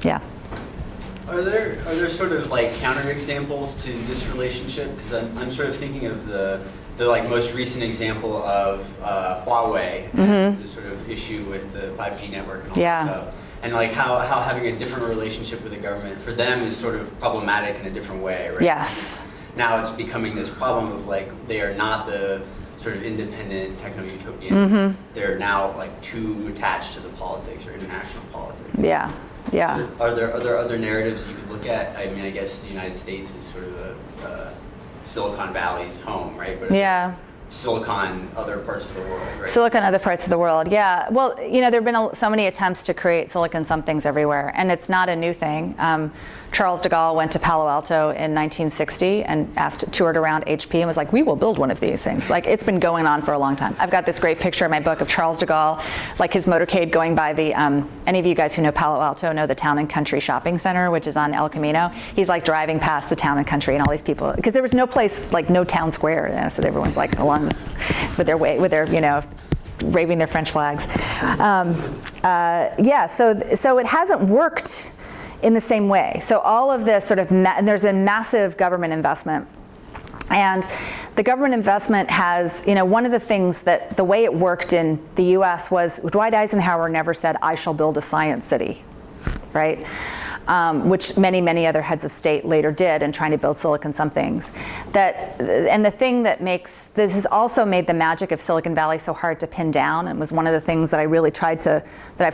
Yeah. Are there sort of like counterexamples to this relationship? Because I'm sort of thinking of the like most recent example of Huawei and the sort of issue with the 5G network and all that stuff. And like how having a different relationship with the government for them is sort of problematic in a different way, right? Yes. Now it's becoming this problem of like they are not the sort of independent techno-utopian. They're now like too attached to the politics or international politics. Yeah. Yeah. So are there other narratives you could look at? I mean, I guess the United States is sort of Silicon Valley's home, right? But yeah. Silicon, other parts of the world, right? Silicon, other parts of the world, yeah. Well, there have been so many attempts to create silicon somethings everywhere, and it's not a new thing. Charles de Gaulle went to Palo Alto in 1960 and toured around HP and was like, we will build one of these things. Like, it's been going on for a long time. I've got this great picture in my book of Charles de Gaulle, like his motorcade going by the, any of you guys who know Palo Alto know the Town and Country Shopping Center, which is on El Camino. He's like driving past the Town and Country and all these people, because there was no place, like no town square, so everyone's like along with their waving their French flags. So it hasn't worked in the same way. So all of this sort of, and there's a massive government investment. And the government investment has, one of the things that the way it worked in the US was Dwight Eisenhower never said, I shall build a science city, right? Which many other heads of state later did in trying to build silicon somethings. And the thing that this has also made the magic of Silicon Valley so hard to pin down, and was one of the things that I've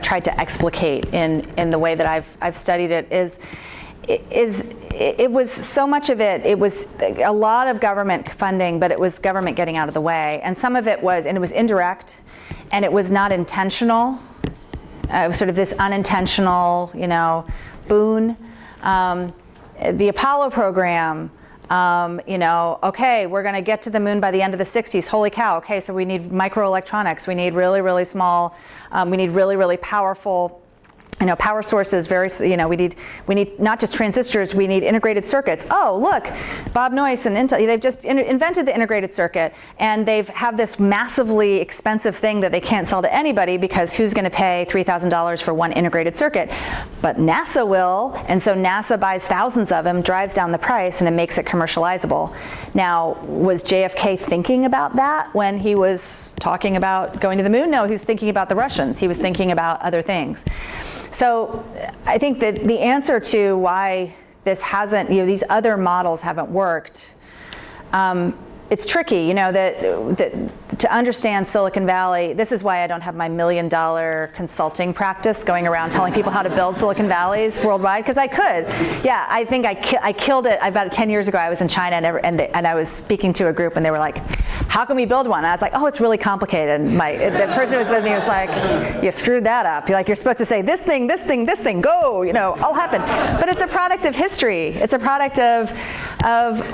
tried to explicate in the way that I've studied it, it was so much of it was a lot of government funding, but it was government getting out of the way. And some of it was indirect, and it was not intentional. It was sort of this unintentional, boon. the Apollo program, okay, we're going to get to the moon by the end of the 60s. Holy cow. Okay, so we need microelectronics. We need really, really small, we need really, really powerful power sources, we need not just transistors, we need integrated circuits. Oh, look, Bob Noyce and Intel, they've just invented the integrated circuit, and they've have this massively expensive thing that they can't sell to anybody because who's going to pay $3,000 for one integrated circuit? But NASA will, and so NASA buys thousands of them, drives down the price, and it makes it commercializable. Now, was JFK thinking about that when he was talking about going to the moon? No, he was thinking about the Russians. He was thinking about other things. So I think that the answer to why this hasn't, these other models haven't worked, it's tricky, that to understand Silicon Valley. This is why I don't have my $1 million consulting practice going around telling people how to build Silicon Valleys worldwide, because I could. Yeah, I think I killed it about 10 years ago. I was in China and I was speaking to a group, and they were like, how can we build one? And I was like, oh, it's really complicated. And the person who was with me was like, you screwed that up. You're supposed to say this thing, go, all happen. But it's a product of history. It's a product of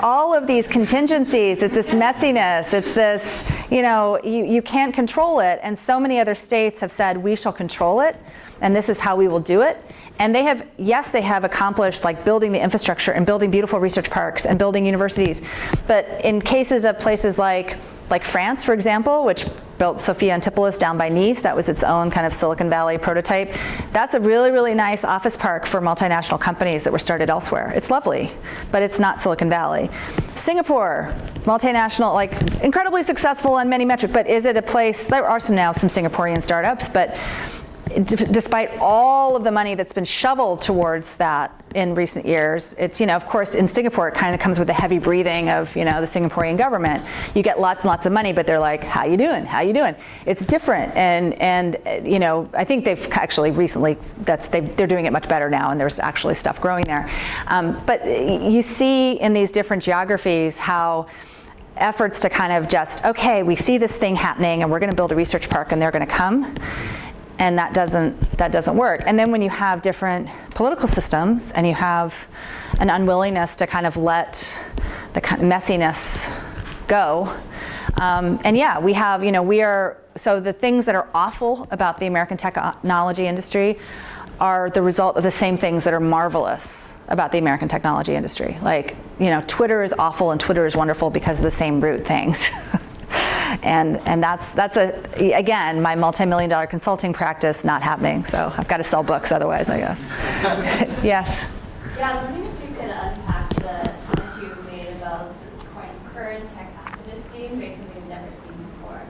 all of these contingencies. It's this messiness. It's this, you can't control it. And so many other states have said, we shall control it, and this is how we will do it. And they have accomplished like building the infrastructure and building beautiful research parks and building universities. But in cases of places like France, for example, which built Sophia Antipolis down by Nice, that was its own kind of Silicon Valley prototype. That's a really, really nice office park for multinational companies that were started elsewhere. It's lovely, but it's not Silicon Valley. Singapore, multinational, like incredibly successful on many metrics, but is it a place, there are now some Singaporean startups, but despite all of the money that's been shoveled towards that in recent years, it's, of course, in Singapore, it kind of comes with the heavy breathing of, the Singaporean government. You get lots and lots of money, but they're like, how you doing? How you doing? It's different. And I think they've actually recently, they're doing it much better now, and there's actually stuff growing there. But you see in these different geographies how efforts to kind of just, okay, we see this thing happening, and we're going to build a research park, and they're going to come. And that doesn't work. And then when you have different political systems and you have an unwillingness to kind of let the messiness go, and yeah, we have, so the things that are awful about the American technology industry are the result of the same things that are marvelous about the American technology industry. Like, Twitter is awful and Twitter is wonderful because of the same root things. And that's again, my multi-million-dollar consulting practice not happening. So I've got to sell books otherwise, I guess. Yes? Yeah, I was wondering if you could unpack the comments you made about the current tech activist scene, based on something we've never seen before.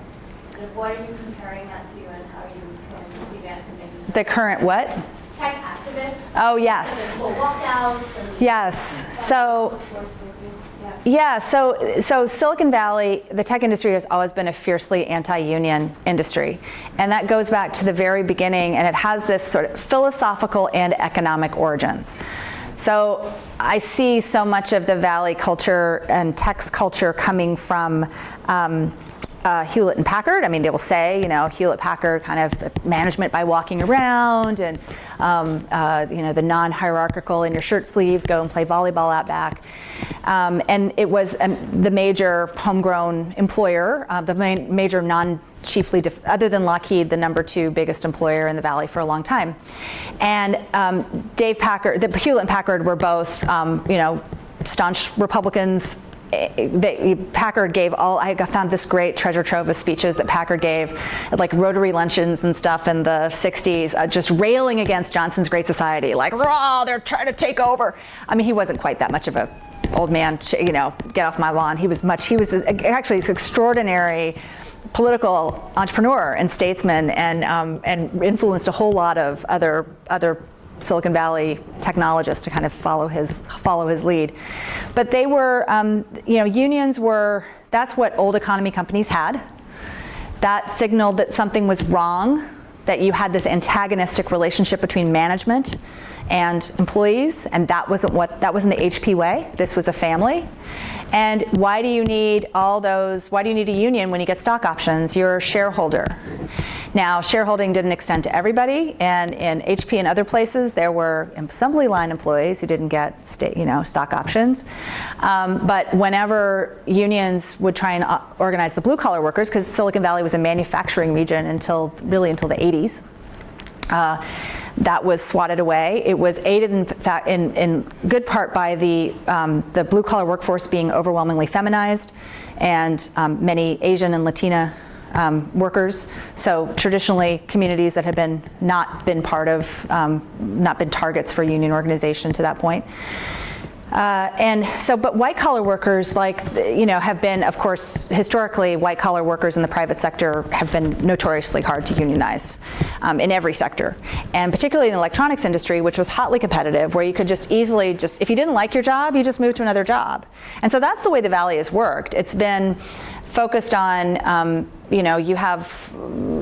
Sort of what are you comparing that to, and how are you can advance some things? The current what? Tech activists. Oh, yes. Sort of walkouts. And yes. So Silicon Valley, the tech industry has always been a fiercely anti-union industry. And that goes back to the very beginning, and it has this sort of philosophical and economic origins. So I see so much of the Valley culture and tech culture coming from Hewlett and Packard. I mean, they will say, Hewlett Packard kind of the management by walking around, and the non-hierarchical in your shirt sleeves, go and play volleyball out back. And it was the major homegrown employer, the major non-chiefly, other than Lockheed, the number 2 biggest employer in the Valley for a long time. And Dave Packard, the Hewlett and Packard were both, staunch Republicans. Packard gave I found this great treasure trove of speeches that Packard gave at like Rotary luncheons and stuff in the 60s, just railing against Johnson's Great Society, like, raw, they're trying to take over. I mean, he wasn't quite that much of a old man, get off my lawn. He was actually this extraordinary political entrepreneur and statesman, and influenced a whole lot of other Silicon Valley technologists to kind of follow his lead. But they were, unions were, that's what old economy companies had. That signaled that something was wrong, that you had this antagonistic relationship between management and employees, and that wasn't the HP way. This was a family. And why do you need why do you need a union when you get stock options? You're a shareholder. Now, shareholding didn't extend to everybody, and in HP and other places, there were assembly line employees who didn't get stock options. But whenever unions would try and organize the blue-collar workers, because Silicon Valley was a manufacturing region until the 80s, that was swatted away. It was aided in good part by the blue-collar workforce being overwhelmingly feminized, and many Asian and Latina workers. So traditionally, communities that had not been targets for union organization to that point. But white-collar workers, have been, of course, historically, white-collar workers in the private sector have been notoriously hard to unionize in every sector. And particularly in the electronics industry, which was hotly competitive, where you could just easily, if you didn't like your job, you just moved to another job. And so that's the way the Valley has worked. It's been focused on, you have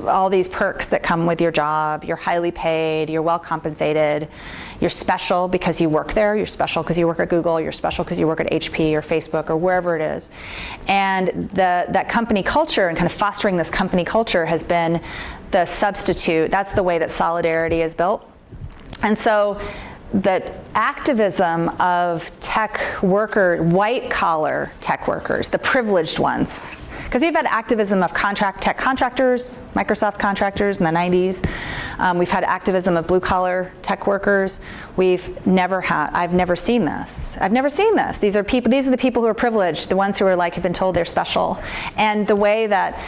all these perks that come with your job. You're highly paid, you're well compensated, you're special because you work there, you're special because you work at Google, you're special because you work at HP or Facebook or wherever it is. And that company culture and kind of fostering this company culture has been the substitute. That's the way that solidarity is built. And so the activism of tech worker, white-collar tech workers, the privileged ones, because we've had activism of tech contractors, Microsoft contractors in the 90s. We've had activism of blue-collar tech workers. I've never seen this. I've never seen this. These are the people who are privileged, the ones who are have been told they're special. And the way that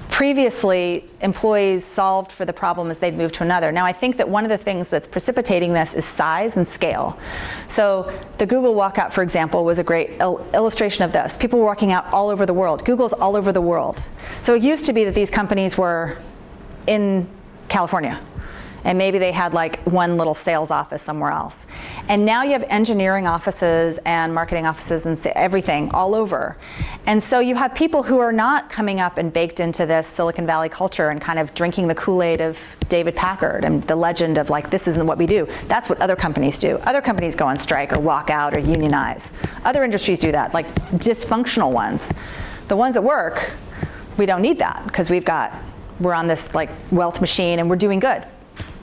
previously employees solved for the problem is they'd move to another. Now, I think that one of the things that's precipitating this is size and scale. So the Google walkout, for example, was a great illustration of this. People were walking out all over the world. Google's all over the world. So it used to be that these companies were in California, and maybe they had one little sales office somewhere else. And now you have engineering offices and marketing offices and everything all over. And so you have people who are not coming up and baked into this Silicon Valley culture and kind of drinking the Kool-Aid of David Packard and the legend of this isn't what we do. That's what other companies do. Other companies go on strike or walk out or unionize. Other industries do that, dysfunctional ones. The ones that work, we don't need that because we're on this wealth machine and we're doing good.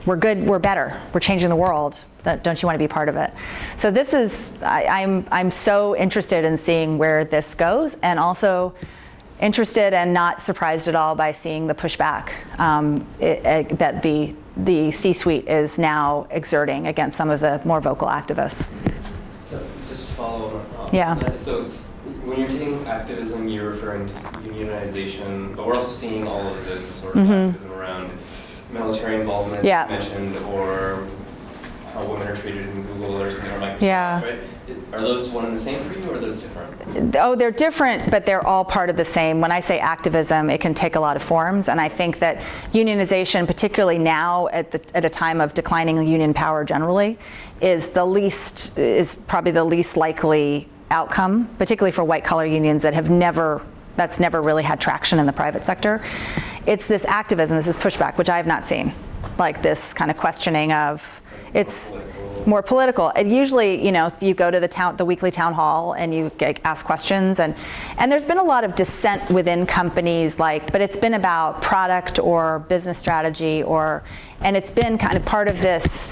We're good, we're better, we're changing the world. Don't you want to be part of it? So this is, I'm so interested in seeing where this goes, and also interested and not surprised at all by seeing the pushback that the C-suite is now exerting against some of the more vocal activists. So just to follow up. Yeah. So when you're taking activism, you're referring to unionization, but we're also seeing all of this sort of activism around military involvement, you mentioned, or how women are treated in Google or something, or Microsoft, right? Are those one and the same for you, or are those different? Oh, they're different, but they're all part of the same. When I say activism, it can take a lot of forms, and I think that unionization, particularly now at a time of declining union power generally, is probably the least likely outcome, particularly for white-collar unions that's never really had traction in the private sector. It's this activism, this is pushback, which I have not seen, this kind of questioning of, it's more political. And usually, you go to the weekly town hall and you ask questions, and there's been a lot of dissent within companies, but it's been about product or business strategy, and it's been kind of part of this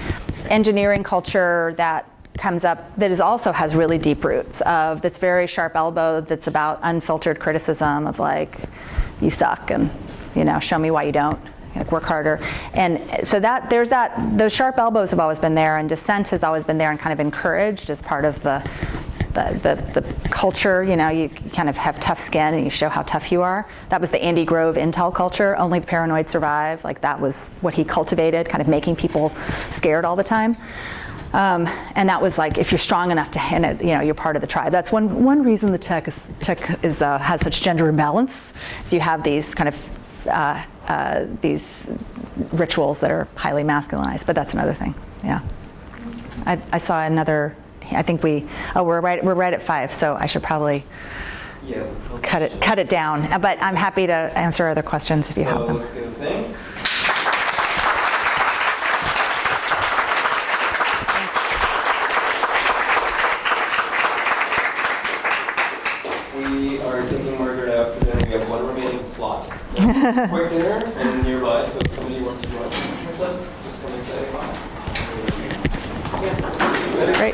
engineering culture that comes up that also has really deep roots of this very sharp elbow that's about unfiltered criticism of you suck and show me why you don't, work harder. And so those sharp elbows have always been there, and dissent has always been there and kind of encouraged as part of the culture. You kind of have tough skin and you show how tough you are. That was the Andy Grove Intel culture, only the paranoid survive. That was what he cultivated, kind of making people scared all the time. And that was if you're strong enough to hand it, you're part of the tribe. That's one reason the tech has such gender imbalance. Is you have these kind of these rituals that are highly masculinized. But that's another thing. Yeah. I saw another. I think we're right at 5, so I should probably cut it down. But I'm happy to answer other questions if you have them. So let's go. Thanks. taking Margaret out for dinner. We have one remaining slot. Quick dinner and nearby, so if somebody wants to join with us, just come and say hi. Great.